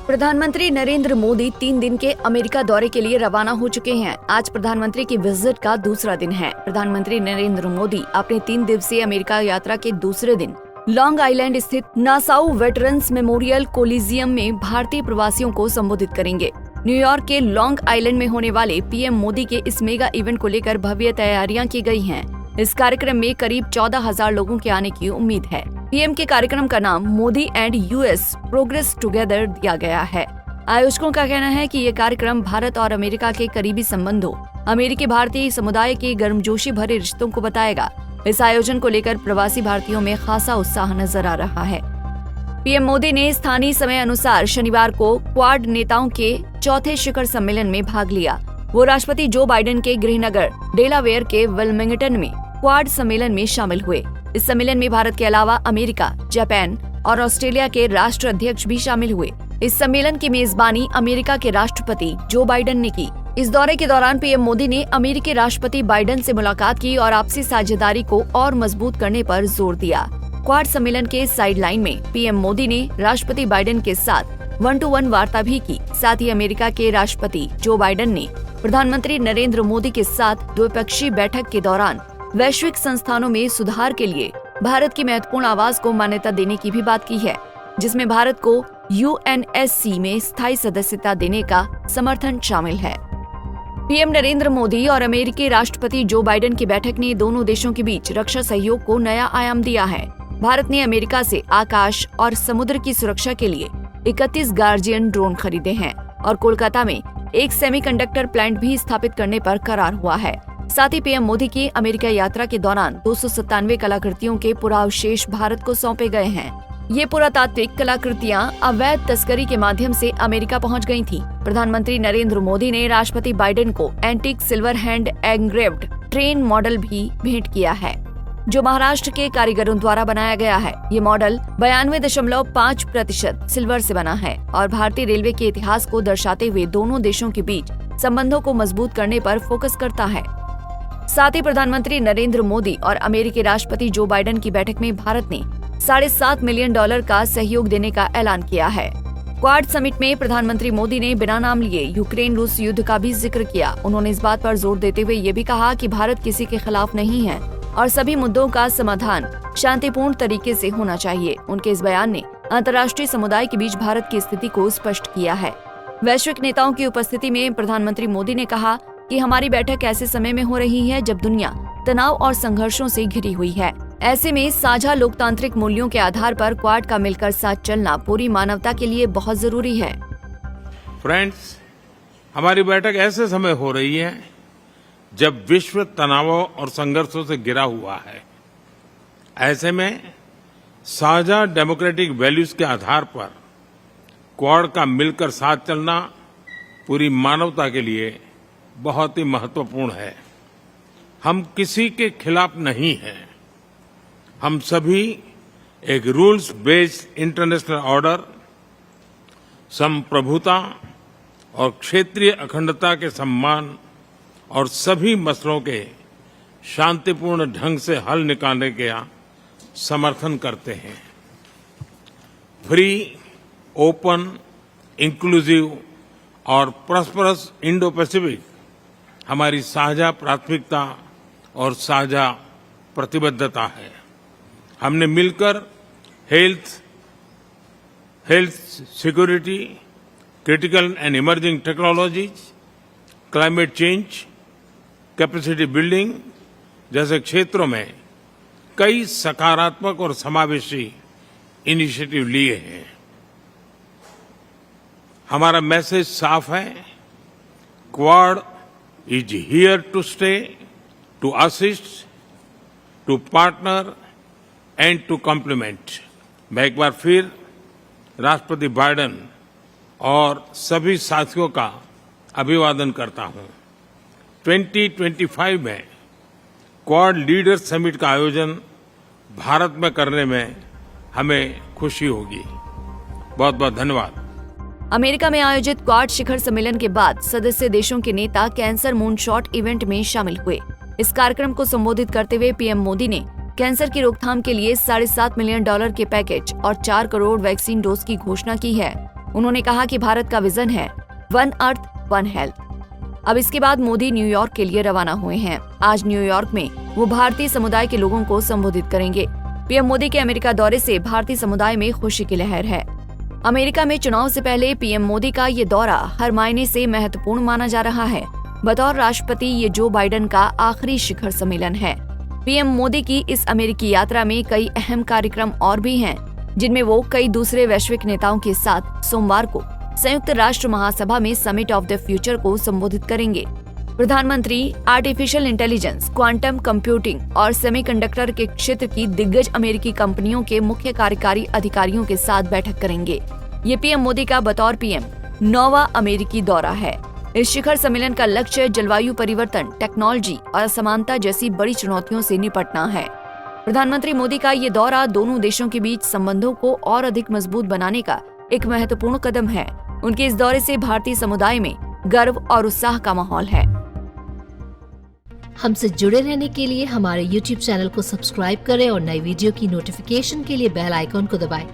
प्रधानमंत्री नरेंद्र मोदी 3 दिन के अमेरिका दौरे के लिए रवाना हो चुके हैं। आज प्रधानमंत्री की विजिट का दूसरा दिन है। प्रधानमंत्री नरेंद्र मोदी अपने 3 दिवसीय अमेरिका यात्रा के दूसरे दिन लॉन्ग आइलैंड स्थित नासाउ वेटरन्स मेमोरियल कोलिजियम में भारतीय प्रवासियों को संबोधित करेंगे। न्यूयॉर्क के लॉन्ग आइलैंड में होने वाले पीएम मोदी के इस मेगा इवेंट को लेकर भव्य तैयारियां की गई हैं। इस कार्यक्रम में करीब 14,000 लोगों के आने की उम्मीद है। पीएम के कार्यक्रम का नाम Modi and US progress together दिया गया है। आयोजकों का कहना है कि ये कार्यक्रम भारत और अमेरिका के करीबी संबंधों, अमेरिकी भारतीय समुदाय के गर्मजोशी भरे रिश्तों को बताएगा। इस आयोजन को लेकर प्रवासी भारतीयों में खासा उत्साह नजर आ रहा है। पीएम मोदी ने स्थानीय समय अनुसार शनिवार को क्वाड नेताओं के चौथे शिखर सम्मेलन में भाग लिया। वो राष्ट्रपति जो बाइडेन के गृहनगर डेलावेयर के विल्मिंगटन में क्वाड सम्मेलन में शामिल हुए। इस सम्मेलन में भारत के अलावा अमेरिका, जापान और ऑस्ट्रेलिया के राष्ट्राध्यक्ष भी शामिल हुए। इस सम्मेलन की मेजबानी अमेरिका के राष्ट्रपति जो बाइडेन ने की। इस दौरे के दौरान पीएम मोदी ने अमेरिकी राष्ट्रपति बाइडेन से मुलाकात की और आपसी साझेदारी को और मजबूत करने पर जोर दिया। क्वाड सम्मेलन के साइडलाइन में पीएम मोदी ने राष्ट्रपति बाइडेन के साथ 1-to-1 वार्ता भी की। साथ ही अमेरिका के राष्ट्रपति जो बाइडेन ने प्रधानमंत्री नरेंद्र मोदी के साथ द्विपक्षीय बैठक के दौरान वैश्विक संस्थानों में सुधार के लिए भारत की महत्वपूर्ण आवाज को मान्यता देने की भी बात की है, जिसमें भारत को यूएनएससी में स्थायी सदस्यता देने का समर्थन शामिल है। पीएम नरेंद्र मोदी और अमेरिकी राष्ट्रपति जो बाइडेन की बैठक ने दोनों देशों के बीच रक्षा सहयोग को नया आयाम दिया है। भारत ने अमेरिका से आकाश और समुद्र की सुरक्षा के लिए 31 गार्जियन ड्रोन खरीदे हैं और कोलकाता में एक सेमीकंडक्टर प्लांट भी स्थापित करने पर करार हुआ है। साथ ही पीएम मोदी की अमेरिका यात्रा के दौरान 297 कलाकृतियों के पुरावशेष भारत को सौंपे गए हैं। ये पुरातात्विक कलाकृतियां अवैध तस्करी के माध्यम से अमेरिका पहुंच गई थीं। प्रधानमंत्री नरेंद्र मोदी ने राष्ट्रपति बाइडेन को antique silver hand engraved train model भी भेंट किया है, जो महाराष्ट्र के कारीगरों द्वारा बनाया गया है। ये मॉडल 92.5% सिल्वर से बना है और भारतीय रेलवे के इतिहास को दर्शाते हुए दोनों देशों के बीच संबंधों को मजबूत करने पर फोकस करता है। साथ ही प्रधानमंत्री नरेंद्र मोदी और अमेरिकी राष्ट्रपति जो बाइडेन की बैठक में भारत ने $7.5 मिलियन का सहयोग देने का ऐलान किया है। क्वाड समिट में प्रधानमंत्री मोदी ने बिना नाम लिए यूक्रेन रूस युद्ध का भी जिक्र किया। उन्होंने इस बात पर जोर देते हुए ये भी कहा कि भारत किसी के खिलाफ नहीं है और सभी मुद्दों का समाधान शांतिपूर्ण तरीके से होना चाहिए। उनके इस बयान ने अंतर्राष्ट्रीय समुदाय के बीच भारत की स्थिति को स्पष्ट किया है। वैश्विक नेताओं की उपस्थिति में प्रधानमंत्री मोदी ने कहा कि हमारी बैठक ऐसे समय में हो रही है जब दुनिया तनाव और संघर्षों से घिरी हुई है। ऐसे में साझा लोकतांत्रिक मूल्यों के आधार पर क्वाड का मिलकर साथ चलना पूरी मानवता के लिए बहुत जरूरी है। फ्रेंड्स, हमारी बैठक ऐसे समय हो रही है जब विश्व तनावों और संघर्षों से घिरा हुआ है। ऐसे में साझा डेमोक्रेटिक वैल्यूज के आधार पर क्वाड का मिलकर साथ चलना पूरी मानवता के लिए बहुत ही महत्वपूर्ण है। हम किसी के खिलाफ नहीं हैं। हम सभी एक रूल्स बेस्ड इंटरनेशनल ऑर्डर, संप्रभुता और क्षेत्रीय अखंडता के सम्मान और सभी मसलों के शांतिपूर्ण ढंग से हल निकालने का समर्थन करते हैं। फ्री, ओपन, इंक्लूसिव और प्रॉस्परस इंडो पैसिफिक हमारी साझा प्राथमिकता और साझा प्रतिबद्धता है। हमने मिलकर health security, critical and emerging technologies, climate change, capacity building जैसे क्षेत्रों में कई सकारात्मक और समावेशी इनिशिएटिव लिए हैं। हमारा मैसेज साफ है, quad is here to stay, to assist, to partner and to complement। मैं एक बार फिर राष्ट्रपति बाइडेन और सभी साथियों का अभिवादन करता हूं। 2025 में क्वाड लीडर्स समिट का आयोजन भारत में करने में हमें खुशी होगी। बहुत बहुत धन्यवाद। अमेरिका में आयोजित क्वाड शिखर सम्मेलन के बाद सदस्य देशों के नेता कैंसर मूनशॉट इवेंट में शामिल हुए। इस कार्यक्रम को संबोधित करते हुए पीएम मोदी ने कैंसर की रोकथाम के लिए $7.5 मिलियन के पैकेज और 4 करोड़ वैक्सीन डोज की घोषणा की है। उन्होंने कहा कि भारत का विजन है वन अर्थ वन हेल्थ। अब इसके बाद मोदी न्यूयॉर्क के लिए रवाना हुए हैं। आज न्यूयॉर्क में वो भारतीय समुदाय के लोगों को संबोधित करेंगे। पीएम मोदी के अमेरिका दौरे से भारतीय समुदाय में खुशी की लहर है। अमेरिका में चुनाव से पहले पीएम मोदी का ये दौरा हर मायने से महत्वपूर्ण माना जा रहा है। बतौर राष्ट्रपति ये जो बाइडेन का आखिरी शिखर सम्मेलन है। पीएम मोदी की इस अमेरिकी यात्रा में कई अहम कार्यक्रम और भी हैं, जिनमें वो कई दूसरे वैश्विक नेताओं के साथ सोमवार को संयुक्त राष्ट्र महासभा में समिट ऑफ द फ्यूचर को संबोधित करेंगे। प्रधानमंत्री आर्टिफिशियल इंटेलिजेंस, क्वांटम कंप्यूटिंग और सेमीकंडक्टर के क्षेत्र की दिग्गज अमेरिकी कंपनियों के मुख्य कार्यकारी अधिकारियों के साथ बैठक करेंगे। ये पीएम मोदी का बतौर पीएम 9वां अमेरिकी दौरा है। इस शिखर सम्मेलन का लक्ष्य जलवायु परिवर्तन, टेक्नोलॉजी और असमानता जैसी बड़ी चुनौतियों से निपटना है। प्रधानमंत्री मोदी का ये दौरा दोनों देशों के बीच संबंधों को और अधिक मजबूत बनाने का एक महत्वपूर्ण कदम है। उनके इस दौरे से भारतीय समुदाय में गर्व और उत्साह का माहौल है। हमसे जुड़े रहने के लिए हमारे YouTube चैनल को सब्सक्राइब करें और नई वीडियो की नोटिफिकेशन के लिए बेल आइकॉन को दबाएं।